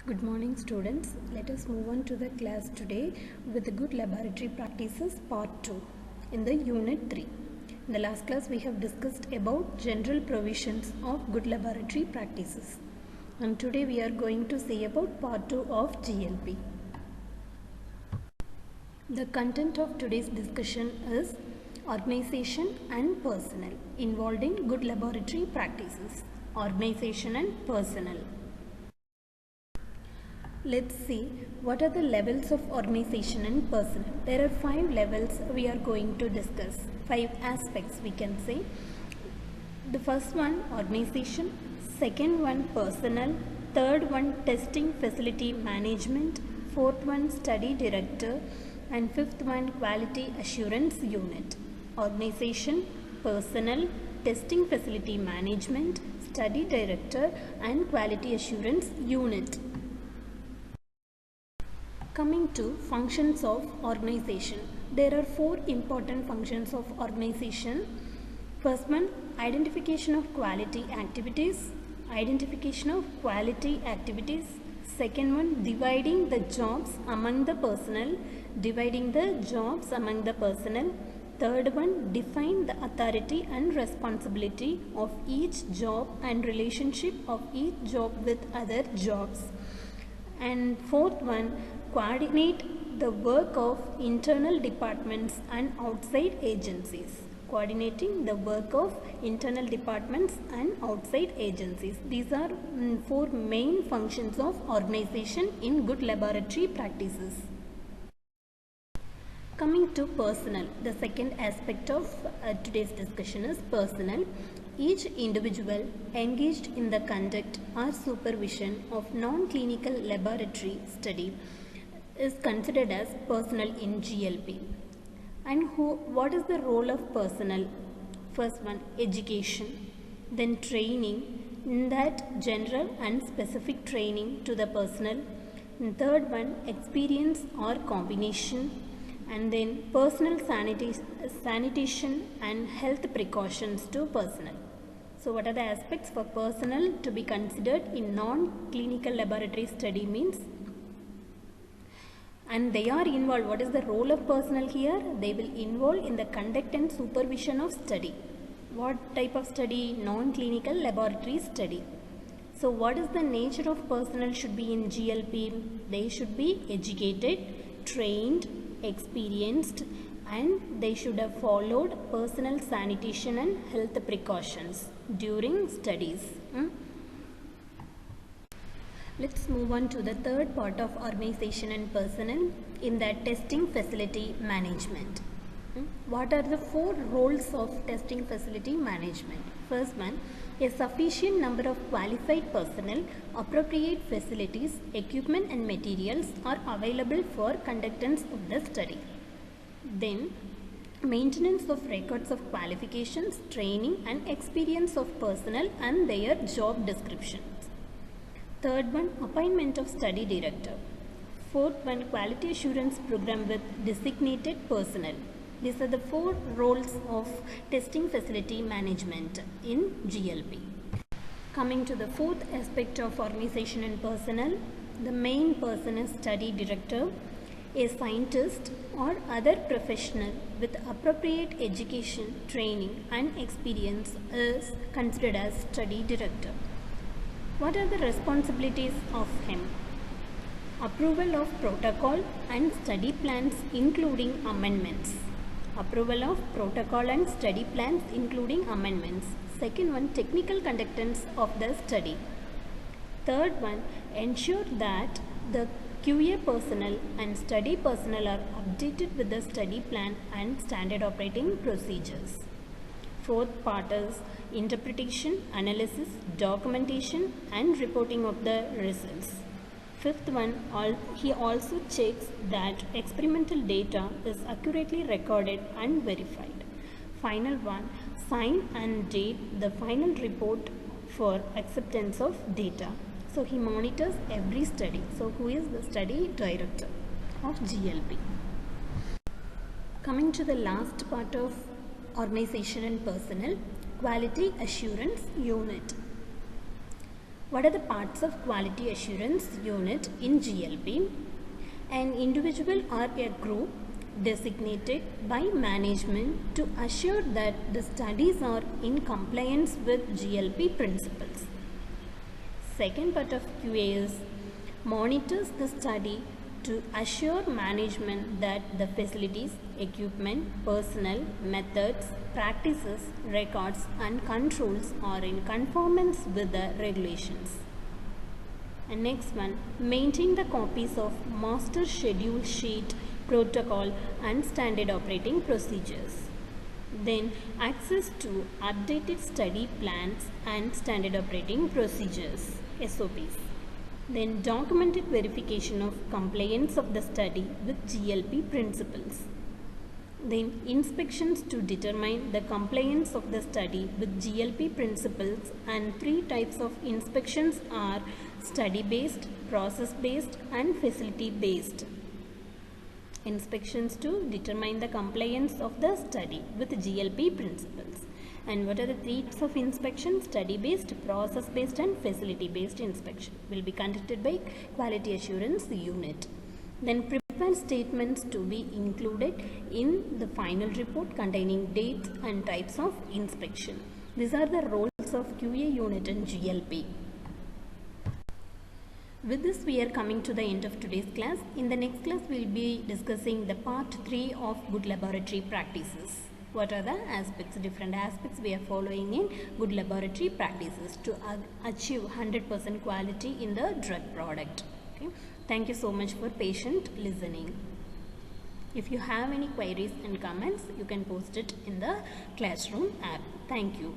Good morning students. Let us move on to the class today with the good laboratory practices part 2 in the unit 3. In the last class we have discussed about general provisions of good laboratory practices, and today we are going to say about part 2 of GLP. The content of today's discussion is organization and personnel involving good laboratory practices. Organization and personnel. Let's see what are the levels of organization and personnel. There are 5 levels we are going to discuss. 5 aspects we can say. The first one organization, second one personnel, third one testing facility management, fourth one study director, and fifth one quality assurance unit. Organization, personnel, testing facility management, study director, and quality assurance unit. Coming to functions of organization, there are 4 important functions of organization. First one, identification of quality activities. Second one, dividing the jobs among the personnel. Third one, define the authority and responsibility of each job and relationship of each job with other jobs. And fourth one, coordinate the work of internal departments and outside agencies. These are 4 main functions of organization in good laboratory practices. Coming to personnel, the second aspect of today's discussion is personnel. Each individual engaged in the conduct or supervision of non-clinical laboratory study is considered as personnel in GLP. And what is the role of personnel? First one, education, then training, in that general and specific training to the personnel. And third one, experience or combination, and then personal sanitation and health precautions to personnel. So what are the aspects for personnel to be considered in non-clinical laboratory study means? And they are involved. What is the role of personnel here? They will involve in the conduct and supervision of study. What type of study? Non-clinical laboratory study. So what is the nature of personnel should be in GLP? They should be educated, trained, experienced, and they should have followed personal sanitation and health precautions during studies. Let's move on to the third part of organization and personnel, in that testing facility management. What are the 4 roles of testing facility management? First one, a sufficient number of qualified personnel, appropriate facilities, equipment and materials are available for conductance of the study. Then, maintenance of records of qualifications, training and experience of personnel and their job descriptions. Third one, appointment of study director. Fourth one, quality assurance program with designated personnel. These are the 4 roles of testing facility management in GLP. Coming to the 4th aspect of organization and personnel, the main person is study director. A scientist or other professional with appropriate education, training and experience is considered as study director. What are the responsibilities of him? Approval of protocol and study plans including amendments. Second one, technical conductance of the study. Third one, ensure that the QA personnel and study personnel are updated with the study plan and standard operating procedures. Fourth part is interpretation, analysis, documentation and reporting of the results. Fifth one, he also checks that experimental data is accurately recorded and verified. Final one, sign and date the final report for acceptance of data. So he monitors every study. So who is the study director of GLP? Coming to the last part of organization and personnel, quality assurance unit. What are the parts of quality assurance unit in GLP? An individual or a group designated by management to assure that the studies are in compliance with GLP principles. Second part of QA is monitors the study to assure management that the facilities, equipment, personnel, methods, practices, records and controls are in conformance with the regulations. And next one, maintain the copies of master schedule sheet, protocol and standard operating procedures. Then access to updated study plans and standard operating procedures, SOPs. Then documented verification of compliance of the study with GLP principles. Then inspections to determine the compliance of the study with GLP principles, and 3 types of inspections are study based, process based and facility based. Inspections to determine the compliance of the study with GLP principles. And what are the 3 types of inspection? Study based, process based and facility based inspection will be conducted by quality assurance unit. Then prepare statements to be included in the final report containing dates and types of inspection. These are the roles of QA unit in GLP. With this, we are coming to the end of today's class. In the next class, we will be discussing the part 3 of good laboratory practices. What are the aspects, different aspects we are following in good laboratory practices to achieve 100% quality in the drug product. Okay. Thank you so much for patient listening. If you have any queries and comments, you can post it in the classroom app. Thank you.